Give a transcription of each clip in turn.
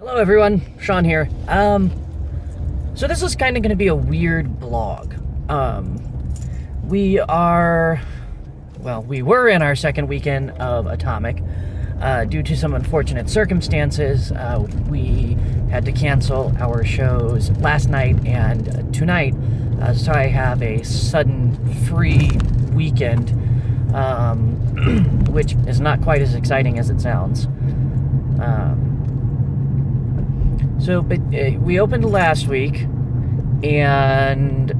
Hello everyone, Sean here. So this is kind of going to be a weird blog. We were in our second weekend of Atomic. Due to some unfortunate circumstances, we had to cancel our shows last night and tonight, so I have a sudden free weekend, which is not quite as exciting as it sounds. But we opened last week, and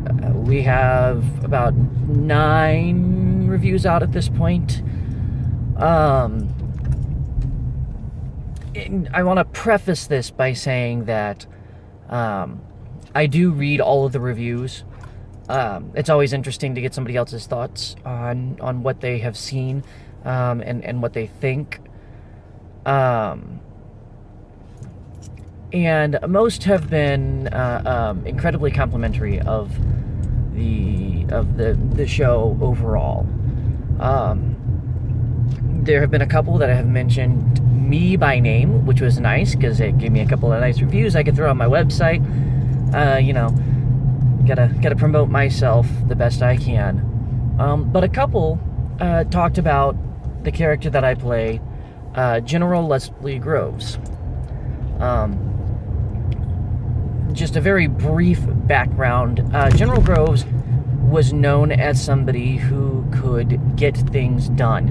we have about 9 reviews out at this point. I want to preface this by saying that I do read all of the reviews. It's always interesting to get somebody else's thoughts on what they have seen and what they think. And most have been incredibly complimentary of the show overall. There have been a couple that have mentioned me by name, which was nice because it gave me a couple of nice reviews I could throw on my website. Gotta promote myself the best I can. But a couple talked about the character that I play, General Leslie Groves. Just a very brief background. General Groves was known as somebody who could get things done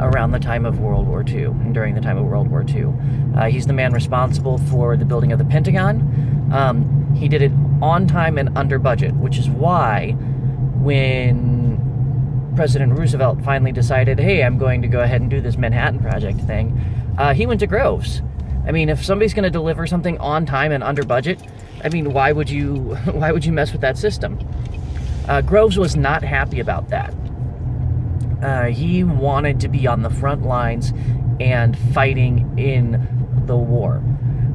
around the time of World War II and during the time of World War II. He's the man responsible for the building of the Pentagon. He did it on time and under budget, which is why when President Roosevelt finally decided, hey, I'm going to go ahead and do this Manhattan Project thing, he went to Groves. I mean, if somebody's going to deliver something on time and under budget, I mean, why would you mess with that system? Groves was not happy about that. He wanted to be on the front lines and fighting in the war.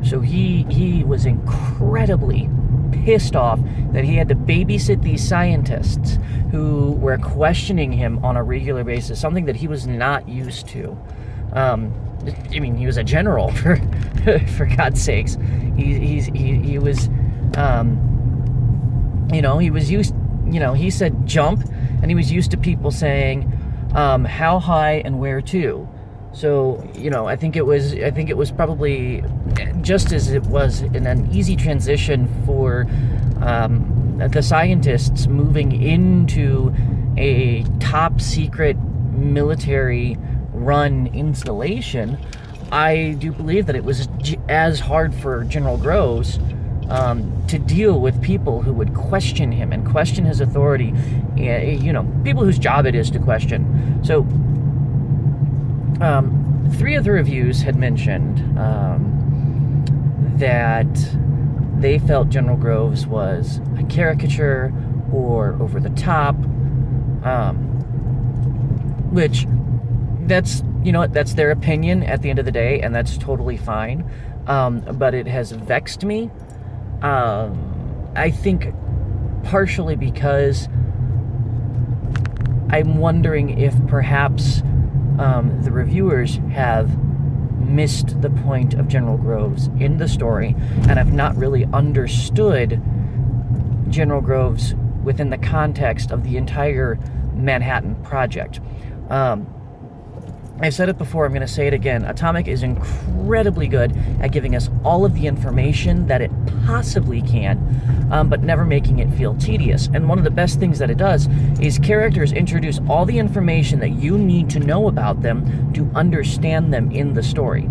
So he was incredibly pissed off that he had to babysit these scientists who were questioning him on a regular basis, something that he was not used to. I mean, he was a general, for God's sakes. He was, he was used, he said jump, and he was used to people saying, how high and where to. So, I think it was probably just as it was an easy transition for the scientists moving into a top secret military run installation. I do believe that it was as hard for General Groves to deal with people who would question him and question his authority, people whose job it is to question. So 3 of the reviews had mentioned that they felt General Groves was a caricature or over the top, which that's their opinion at the end of the day, and that's totally fine. But it has vexed me. I think partially because I'm wondering if perhaps the reviewers have missed the point of General Groves in the story and have not really understood General Groves within the context of the entire Manhattan Project. I've said it before, I'm going to say it again. Atomic is incredibly good at giving us all of the information that it possibly can, but never making it feel tedious. And one of the best things that it does is characters introduce all the information that you need to know about them to understand them in the story.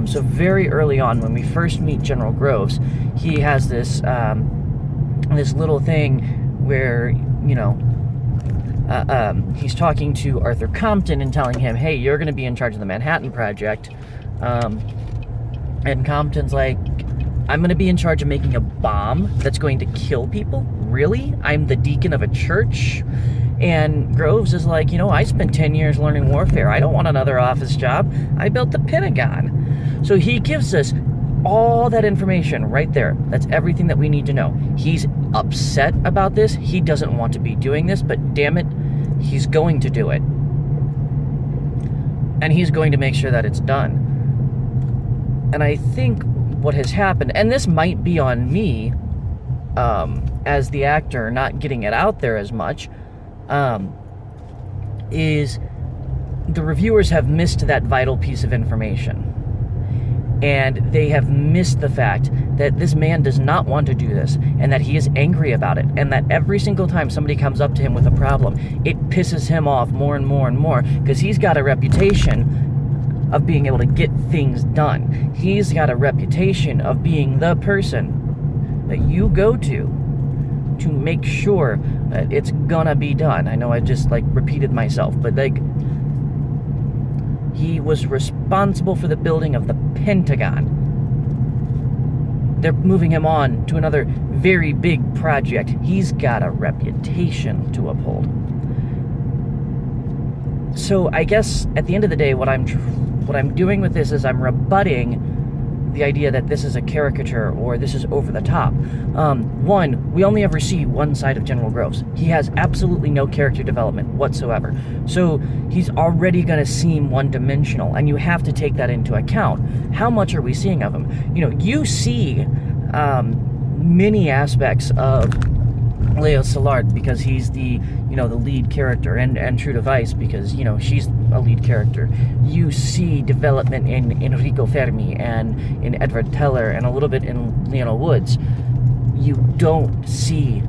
So very early on, when we first meet General Groves, he has this little thing where, he's talking to Arthur Compton and telling him, hey, you're going to be in charge of the Manhattan Project. And Compton's like, I'm going to be in charge of making a bomb that's going to kill people? Really? I'm the deacon of a church? And Groves is like, I spent 10 years learning warfare. I don't want another office job. I built the Pentagon. So he gives us all that information right there. That's everything that we need to know. He's upset about this. He doesn't want to be doing this, but damn it, he's going to do it. And he's going to make sure that it's done. And I think what has happened, and this might be on me as the actor not getting it out there as much, is the reviewers have missed that vital piece of information. And they have missed the fact that this man does not want to do this, and that he is angry about it, and that every single time somebody comes up to him with a problem, it pisses him off more and more and more, because he's got a reputation of being able to get things done. He's got a reputation of being the person that you go to make sure that it's gonna be done. I know I just repeated myself, but he was responsible for the building of the Pentagon. They're moving him on to another very big project. He's got a reputation to uphold. So I guess at the end of the day, what I'm doing with this is I'm rebutting the idea that this is a caricature or this is over the top. One, we only ever see one side of General Groves. He has absolutely no character development whatsoever. So he's already going to seem one-dimensional, and you have to take that into account. How much are we seeing of him? You see many aspects of Lea Salard because he's the lead character, and True Device because she's a lead character. You see development in Enrico Fermi and in Edward Teller and a little bit in Lionel Woods. You don't see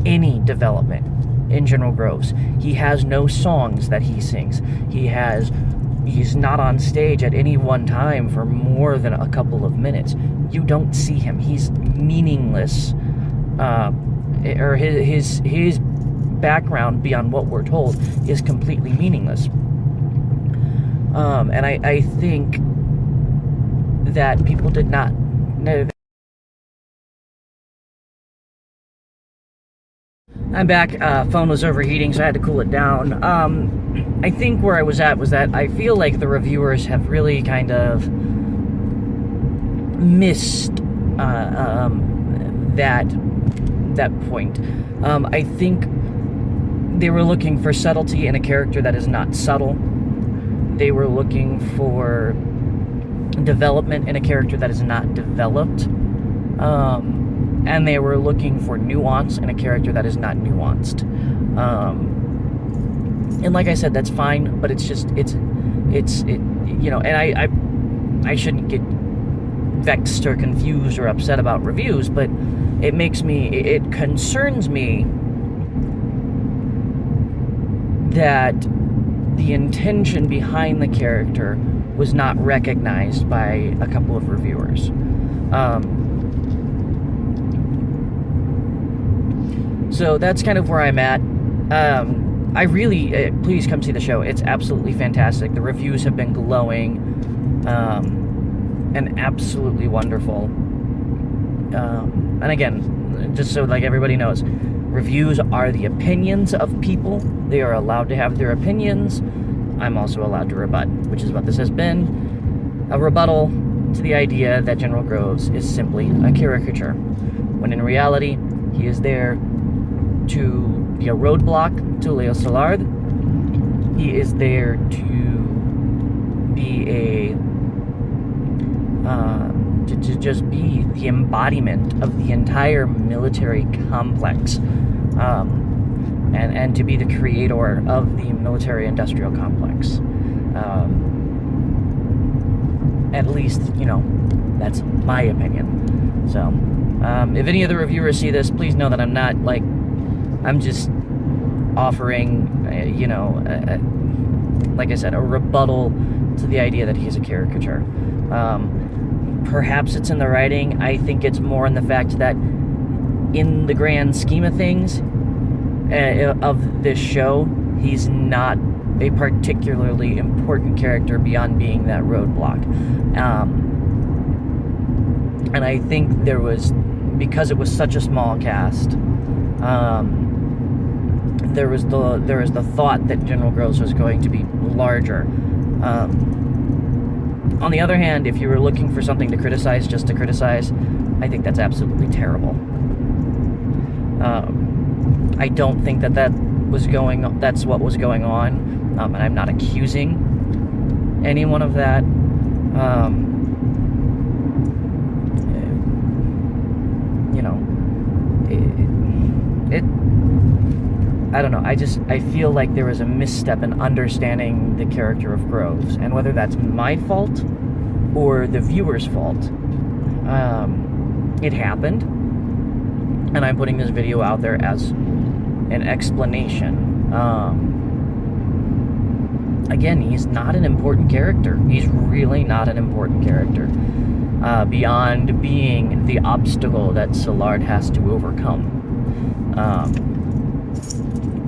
any development in General Groves. He has no songs that he sings. He's not on stage at any one time for more than a couple of minutes. You don't see him. He's meaningless. Or his background beyond what we're told is completely meaningless. And I think that people did not know that. I'm back. Phone was overheating, so I had to cool it down. I think where I was at was that I feel like the reviewers have really kind of missed that point. I think they were looking for subtlety in a character that is not subtle. They were looking for development in a character that is not developed. And they were looking for nuance in a character that is not nuanced. And like I said, that's fine, but it's and I shouldn't get vexed or confused or upset about reviews, but it concerns me that the intention behind the character was not recognized by a couple of reviewers. So that's kind of where I'm at. I really, please come see the show. It's absolutely fantastic. The reviews have been glowing and absolutely wonderful. And again, just so everybody knows, reviews are the opinions of people. They are allowed to have their opinions. I'm also allowed to rebut, which is what this has been. A rebuttal to the idea that General Groves is simply a caricature, when in reality, he is there to be a roadblock to Lea Salard. He is there to be to just be the embodiment of the entire military complex, and to be the creator of the military-industrial complex. At least, that's my opinion. So, if any of the reviewers see this, please know that I'm not, I'm just offering, like I said, a rebuttal to the idea that he's a caricature. Perhaps it's in the writing. I think it's more in the fact that in the grand scheme of things of this show, he's not a particularly important character beyond being that roadblock. And I think because it was such a small cast, there was the thought that General Groves was going to be larger. On the other hand, if you were looking for something to criticize just to criticize, I think that's absolutely terrible. I don't think that's what was going on, and I'm not accusing anyone of that. I don't know, I feel like there was a misstep in understanding the character of Groves, and whether that's my fault or the viewer's fault, it happened, and I'm putting this video out there as an explanation. Again, he's not an important character. He's really not an important character, beyond being the obstacle that Szilard has to overcome.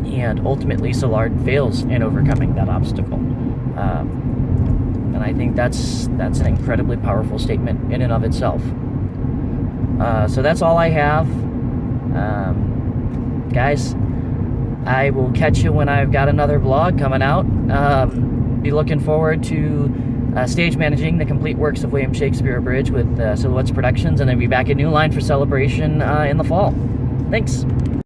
And ultimately, Szilard fails in overcoming that obstacle. And I think that's an incredibly powerful statement in and of itself. So that's all I have. Guys, I will catch you when I've got another vlog coming out. Be looking forward to stage managing the complete works of William Shakespeare Abridged with Silhouettes Productions, and then be back at New Line for Celebration in the fall. Thanks.